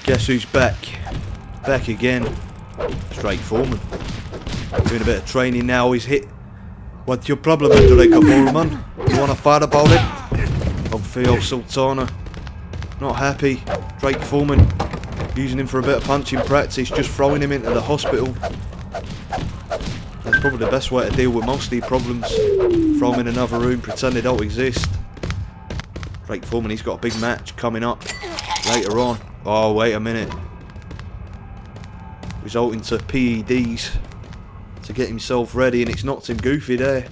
Guess who's back? Back again. Straight Foreman. Doing a bit of training now. He's hit. What's your problem, Mr. Foreman? You want to fight about it? Old Theo Sultana. Not happy. Drake Foreman using him for a bit of punching practice, just throwing him into the hospital. That's probably the best way to deal with most of these problems. Throw him in another room, pretend they don't exist. Drake Foreman, he's got a big match coming up later on. Oh, wait a minute. Resulting to PEDs to get himself ready, and it's knocked him goofy there.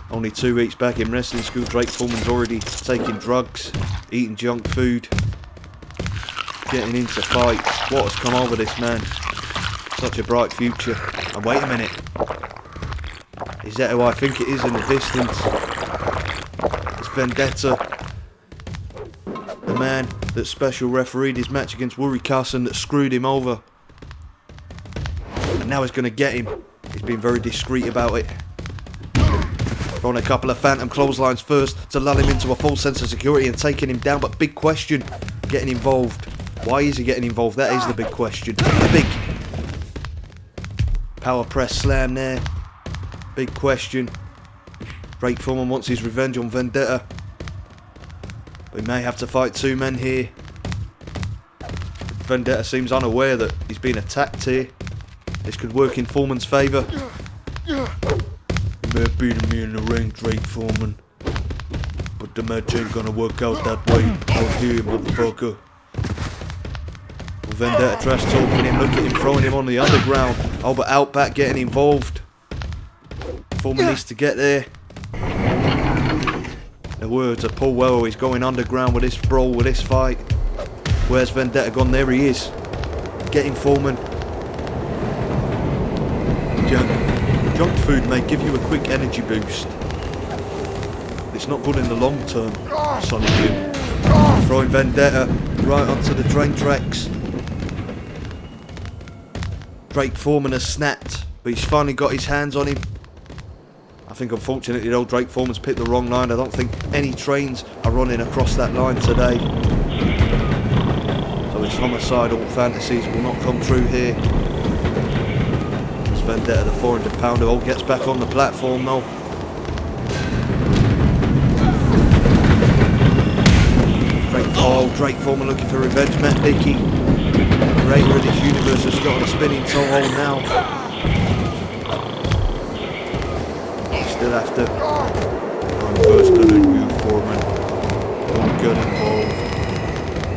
Only 2 weeks back in wrestling school, Drake Foreman's already taking drugs, eating junk food, getting into fights. What has come over this man? Such a bright future. And wait a minute. Is that who I think it is in the distance? It's Vendetta. The man that special refereed his match against Wuri Cusson that screwed him over. And now he's going to get him. He's been very discreet about it. Throwing a couple of phantom clotheslines first to lull him into a false sense of security and taking him down. But big question, getting involved. Why is he getting involved? That is the big question. The big power press slam there. Big question. Drake Foreman wants his revenge on Vendetta. We may have to fight 2 men here. Vendetta seems unaware that he's been attacked here. This could work in Foreman's favour. You may have beaten me in the ring, Drake Foreman, but the match ain't gonna work out that way out here, motherfucker. Well, Vendetta trash talking him, look at him throwing him on the underground. Oh, but Outback getting involved. Foreman needs to get there. The words of Paul Weller, he's going underground with this brawl, with this fight. Where's Vendetta gone? There he is. Getting Foreman. Junk food may give you a quick energy boost. It's not good in the long term, Sonny Jim. Throwing Vendetta right onto the train tracks. Drake Foreman has snapped, but he's finally got his hands on him. I think unfortunately though, Drake Foreman's picked the wrong line. I don't think any trains are running across that line today. So his homicidal fantasies will not come true here. As Vendetta, the 400 pounder, all gets back on the platform though. Drake Foreman looking for revenge. Matt Dickey, creator of this universe, has got on a spinning toe hold now. Still after. I'm faster than you, Foreman. Don't get involved.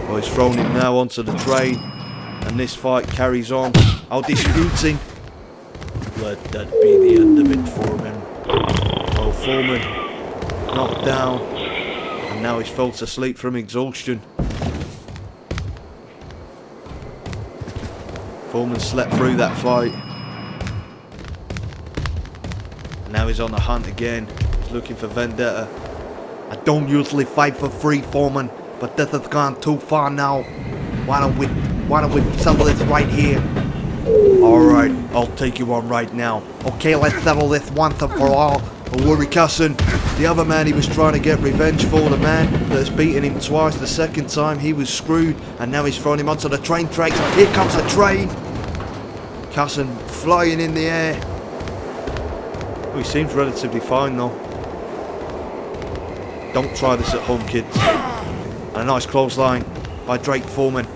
Well, he's thrown him now onto the train, and this fight carries on. I'll disputing. Let that be the end of it, Foreman. Oh, Foreman knocked down, and now he's fallen asleep from exhaustion. Foreman slept through that fight. And now he's on the hunt again. He's looking for Vendetta. I don't usually fight for free, Foreman, but this has gone too far now. Why don't we settle this right here? Alright, I'll take you on right now. Okay, let's settle this once and for all. Wuri Cusson, the other man he was trying to get revenge for, the man that has beaten him twice. The second time he was screwed, and now he's throwing him onto the train tracks. Here comes the train. Cusson flying in the air. Oh, he seems relatively fine though. Don't try this at home, kids. And a nice clothesline by Drake Foreman.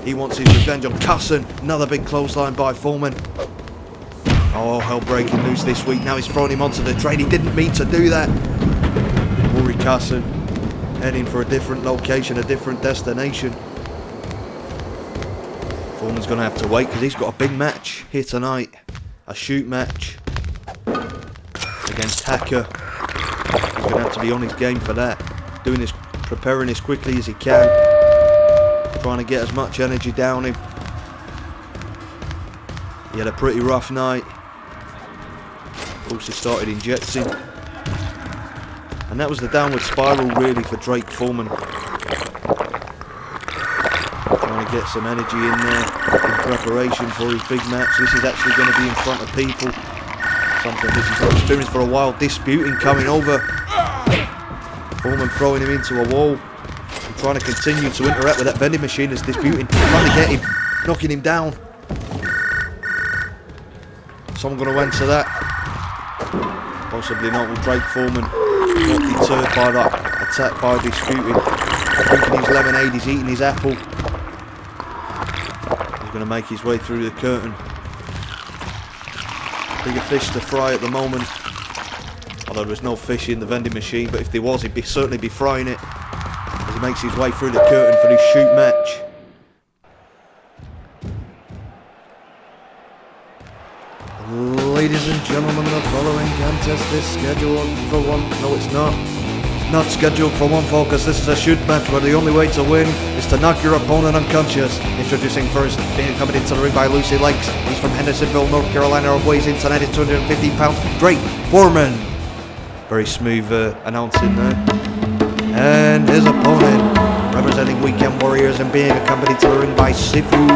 He wants his revenge on Cusson. Another big clothesline by Foreman. Oh, hell breaking loose this week. Now he's throwing him onto the train. He didn't mean to do that. Wuri Cusson heading for a different location, a different destination. Foreman's going to have to wait because he's got a big match here tonight. A shoot match against Hacker. He's going to have to be on his game for that. Preparing as quickly as he can. Trying to get as much energy down him. He had a pretty rough night. Of course, he started injecting. And that was the downward spiral really for Drake Foreman. Trying to get some energy in there in preparation for his big match. This is actually going to be in front of people. Something this he's not experienced for a while. Disputing coming over. Foreman throwing him into a wall. trying to continue to interact with that vending machine as disputing, trying to get him, knocking him down. Someone going to answer that? Possibly not. Will Drake Foreman not deterred by that attack by disputing? Drinking his lemonade, he's eating his apple. He's going to make his way through the curtain. Bigger fish to fry at the moment. Although there's no fish in the vending machine, but if there was, he'd certainly be frying it as he makes his way through the curtain for his shoot match. Ladies and gentlemen, the following contest is scheduled for one. No, it's not. It's not scheduled for one fall, because this is a shoot match where the only way to win is to knock your opponent unconscious. Introducing first, being accompanied to the ring by Lucy Lakes. He's from Hendersonville, North Carolina, and weighs in tonight at 250 pounds. Drake Foreman. Very smooth announcing there. And his opponent, representing Weekend Warriors and being accompanied to the ring by Sifu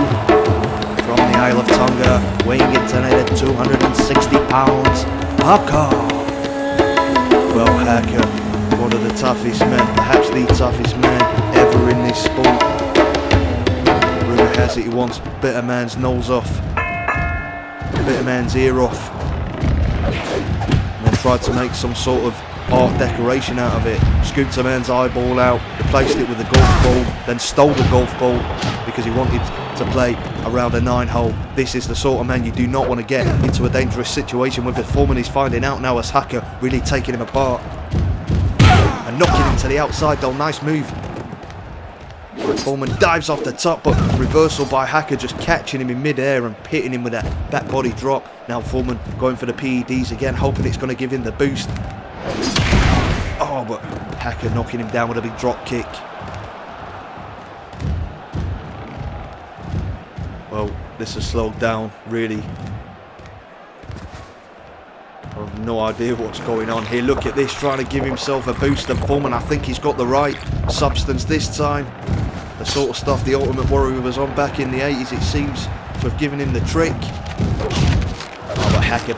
from the Isle of Tonga, weighing in tonight at 260 pounds. Haka. Well, Haka, one of the toughest men, perhaps the toughest man ever in this sport. Rumour has it he wants Bitter Man's nose off, Bitter Man's ear off, and then tried to make some sort of art decoration out of it. Scooped a man's eyeball out, replaced it with a golf ball, then stole the golf ball because he wanted to play around a 9-hole. This is the sort of man you do not want to get into a dangerous situation with. The Foreman is finding out now as Hacker really taking him apart and knocking him to the outside though. Nice move. Foreman dives off the top, but reversal by Hacker, just catching him in mid-air and hitting him with that back body drop. Now Foreman going for the PEDs again, hoping it's going to give him the boost. Oh, but Hacker knocking him down with a big drop kick. Well, this has slowed down, really. I have no idea what's going on here. Look at this, trying to give himself a boost. And Foreman, I think he's got the right substance this time. The sort of stuff the Ultimate Warrior was on back in the 80s, it seems to have given him the trick. Oh, but Hacker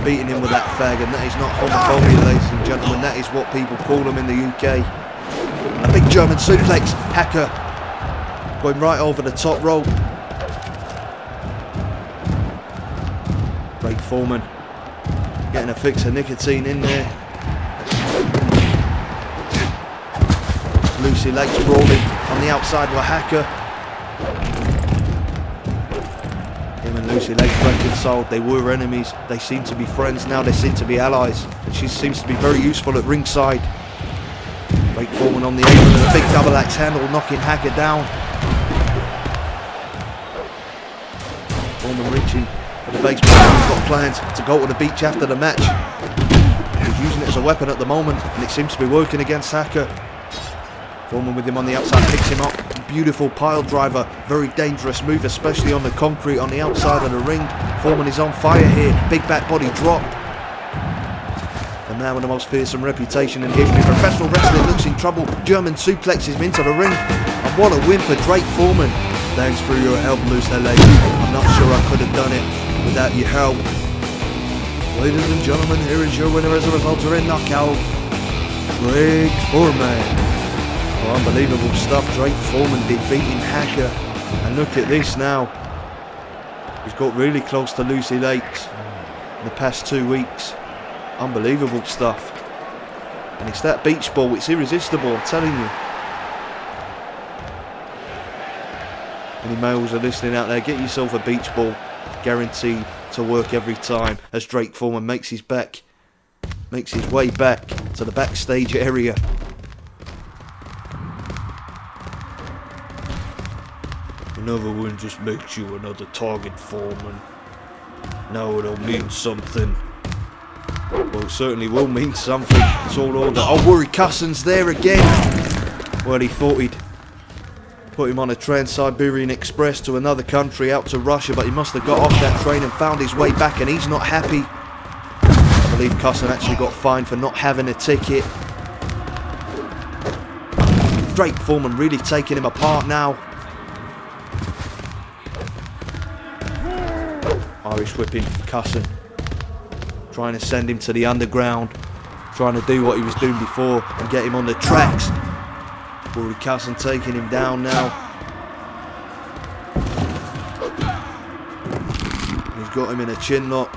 beating him with that fag, and that is not homophobia, ladies and gentlemen. That is what people call them in the UK. A big German suplex. Hacker going right over the top rope. Drake Foreman getting a fix of nicotine in there. Lucy Lakes brawling on the outside with Hacker. Him and Lucy Lakes reconciled. They were enemies. They seem to be friends now. They seem to be allies. And she seems to be very useful at ringside. Drake Foreman on the apron with a big double axe handle, knocking Hacker down. Foreman reaching for the baseball. He's got plans to go to the beach after the match. He's using it as a weapon at the moment, and it seems to be working against Hacker. Foreman with him on the outside, picks him up. Beautiful pile driver, very dangerous move, especially on the concrete on the outside of the ring. Foreman is on fire here, big back body drop. And now with the most fearsome reputation in history, professional wrestling looks in trouble. German suplexes him into the ring. And what a win for Drake Foreman. Thanks for your help, Lucy Lakes. I'm not sure I could have done it without your help. Ladies and gentlemen, here is your winner as a result of a knockout, Drake Foreman. Oh, unbelievable stuff. Drake Foreman defeating Hacker. And look at this now. He's got really close to Lucy Lakes in the past 2 weeks. Unbelievable stuff. And it's that beach ball. It's irresistible, I'm telling you. Any males are listening out there, get yourself a beach ball. Guaranteed to work every time, as Drake Foreman makes his way back to the backstage area. Another win just makes you another target, Foreman. Now it'll mean something. Well, it certainly will mean something. It's all over. Oh, Wuri Cusson's there again. Well, he thought he'd put him on a Trans-Siberian Express to another country, out to Russia, but he must have got off that train and found his way back, and he's not happy. I believe Cusson actually got fined for not having a ticket. Drake Foreman really taking him apart now. Irish whipping Cusson, trying to send him to the underground, trying to do what he was doing before and get him on the tracks. Wuri Cusson taking him down now. He's got him in a chin lock.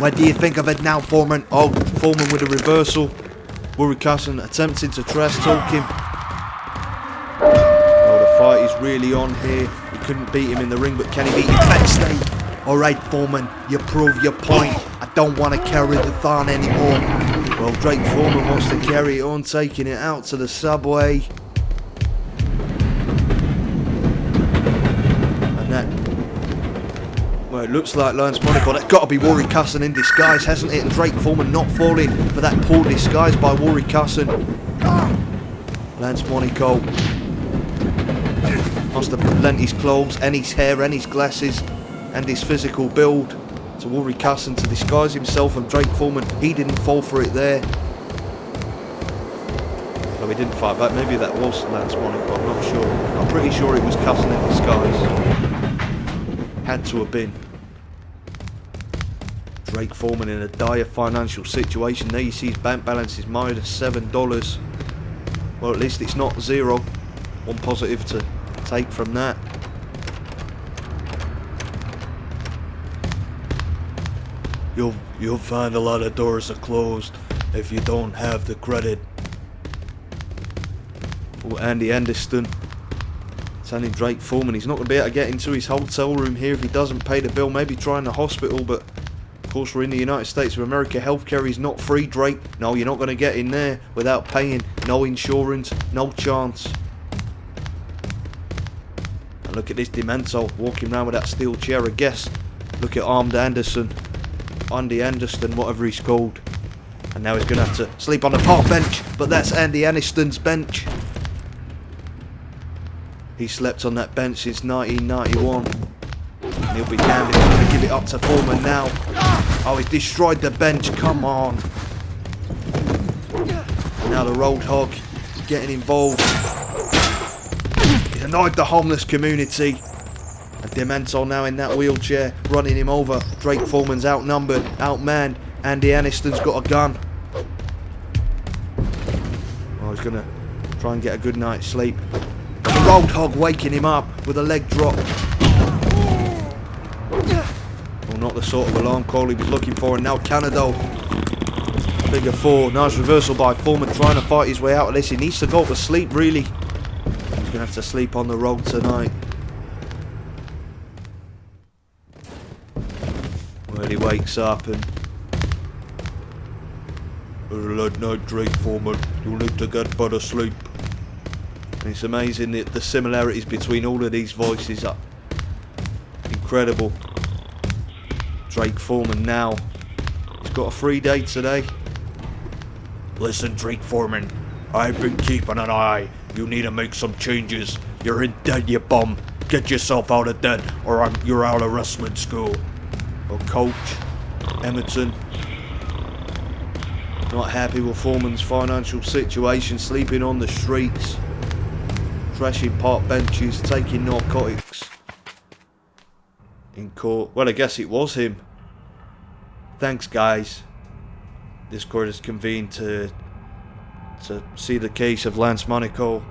What do you think of it now, Foreman? Oh, Foreman with a reversal. Wuri Cusson attempting to trash talk him. Oh, the fight is really on here. He couldn't beat him in the ring, but can he beat him backstage? Alright, Foreman, you prove your point. I don't want to carry the thorn anymore. Well, Drake Foreman wants to carry it on, taking it out to the subway. And that... well, it looks like Lance Monaco. That's got to be Wuri Cusson in disguise, hasn't it? And Drake Foreman not falling for that poor disguise by Wuri Cusson. Lance Monaco must have lent his clothes and his hair and his glasses and his physical build to Wuri Cusson to disguise himself, and Drake Foreman, he didn't fall for it there. No, he didn't fight back. Maybe that was Lance Monaco, I'm not sure. I'm pretty sure it was Cusson in disguise. Had to have been. Drake Foreman in a dire financial situation. There you see his bank balance is -$7. Well, at least it's not zero. One positive to take from that. You'll find a lot of doors are closed if you don't have the credit. Oh, Andy Anderson telling Drake Foreman he's not going to be able to get into his hotel room here if he doesn't pay the bill. Maybe try in the hospital, but of course we're in the United States of America. Healthcare is not free, Drake. No, you're not going to get in there without paying. No insurance, no chance. And look at this Demento walking around with that steel chair. I guess. Look at armed Anderson. Andy Anderson, whatever he's called. And now he's going to have to sleep on the park bench. But that's Andy Anderson's bench. He slept on that bench since 1991. And he'll be damned if he's going to give it up to Foreman now. Oh, he's destroyed the bench. Come on. Now the Roadhog getting involved. He's annoyed the homeless community. And Demento now in that wheelchair, running him over. Drake Foreman's outnumbered, outmanned. Andy Aniston's got a gun. Oh, he's going to try and get a good night's sleep. The Roadhog waking him up with a leg drop. Well, not the sort of alarm call he was looking for. And now Canado. Figure four. Nice reversal by Foreman, trying to fight his way out of this. He needs to go to sleep, really. He's going to have to sleep on the road tonight. Well, he wakes up and... late night, Drake Foreman. You need to get better sleep. And it's amazing that the similarities between all of these voices are incredible. Drake Foreman now. He's got a free day today. Listen, Drake Foreman. I've been keeping an eye. You need to make some changes. You're in debt, you bum. Get yourself out of debt, or you're out of wrestling school. Well, Coach Emerson, not happy with Foreman's financial situation, sleeping on the streets, trashing park benches, taking narcotics. In court, well, I guess it was him. Thanks, guys. This court is convened to see the case of Lance Monaco.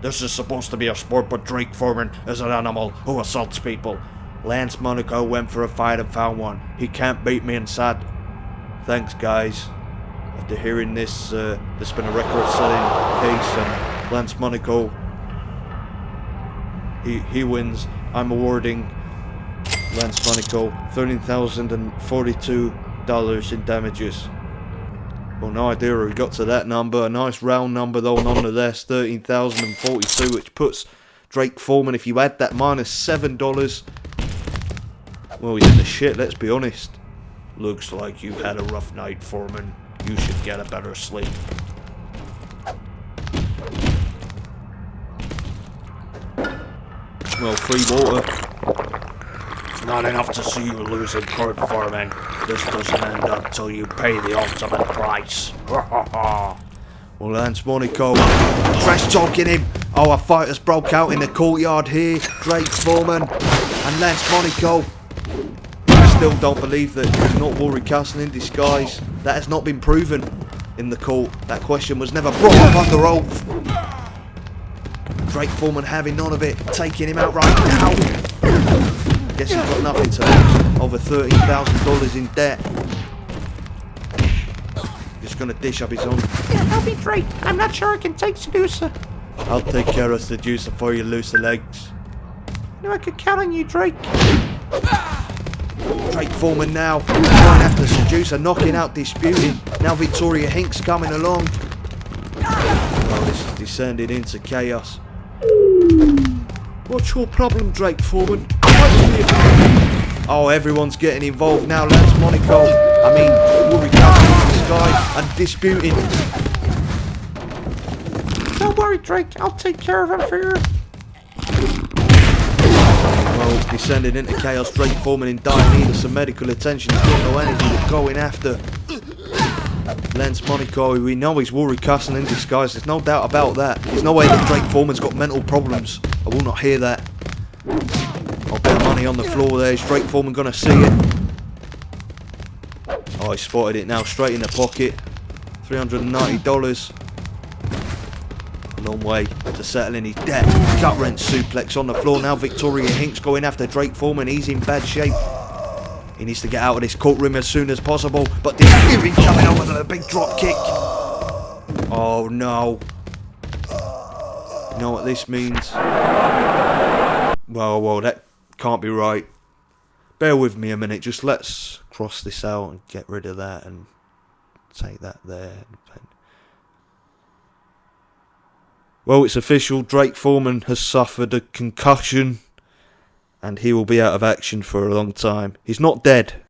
This is supposed to be a sport, but Drake Foreman is an animal who assaults people. Lance Monaco went for a fight and found one. He can't beat me inside. Thanks, guys. After hearing this, there's been a record-setting case, and Lance Monaco, he wins. I'm awarding Lance Monaco $13,042 in damages. Well, no idea how he got to that number. A nice round number, though, nonetheless. 13,042, which puts Drake Foreman, if you add that -$7, well, he's in the shit, let's be honest. Looks like you had a rough night, Foreman. You should get a better sleep. Well, free water. It's not enough to see you lose in court, Foreman. This doesn't end up till you pay the ultimate price. Well, Lance Monaco, trash talking him. Oh, a fight has broke out in the courtyard here. Drake Foreman and Lance Monaco. I still don't believe that he's not Wuri Cusson in disguise. That has not been proven. in the court. That question was never brought up under oath. Drake Foreman having none of it, taking him out right now. Guess he's got nothing to lose. Over $13,000 in debt. Just gonna dish up his own. Yeah, help me, Drake. I'm not sure I can take Seducer. I'll take care of Seducer for you, looser legs. No, I could count on you, Drake. Drake Foreman now, going after Seducer, knocking out Disputing. Now Victoria Hinks coming along. Oh, this is descended into chaos. What's your problem, Drake Foreman? Oh, everyone's getting involved now. Lance Monaco, Wuri Cusson in disguise and Disputing. Don't worry, Drake. I'll take care of him for you. Well, descending into chaos. Drake Foreman in dire need of some medical attention. He's got no energy. They're going after Lance Monaco. We know he's Wuri Cusson in disguise. There's no doubt about that. There's no way that Drake Foreman's got mental problems. I will not hear that. I'll bet money on the floor there. Is Drake Foreman going to see it? Oh, he spotted it now. Straight in the pocket. $390. Long way to settling his debt. Gut wrench suplex on the floor. Now Victoria Hinks going after Drake Foreman. He's in bad shape. He needs to get out of this courtroom as soon as possible. But this Fury coming over with a big drop kick. Oh no. You know what this means? Well, that can't be right. Bear with me a minute. Just let's cross this out and get rid of that and take that there. Well, it's official. Drake Foreman has suffered a concussion and he will be out of action for a long time. He's not dead.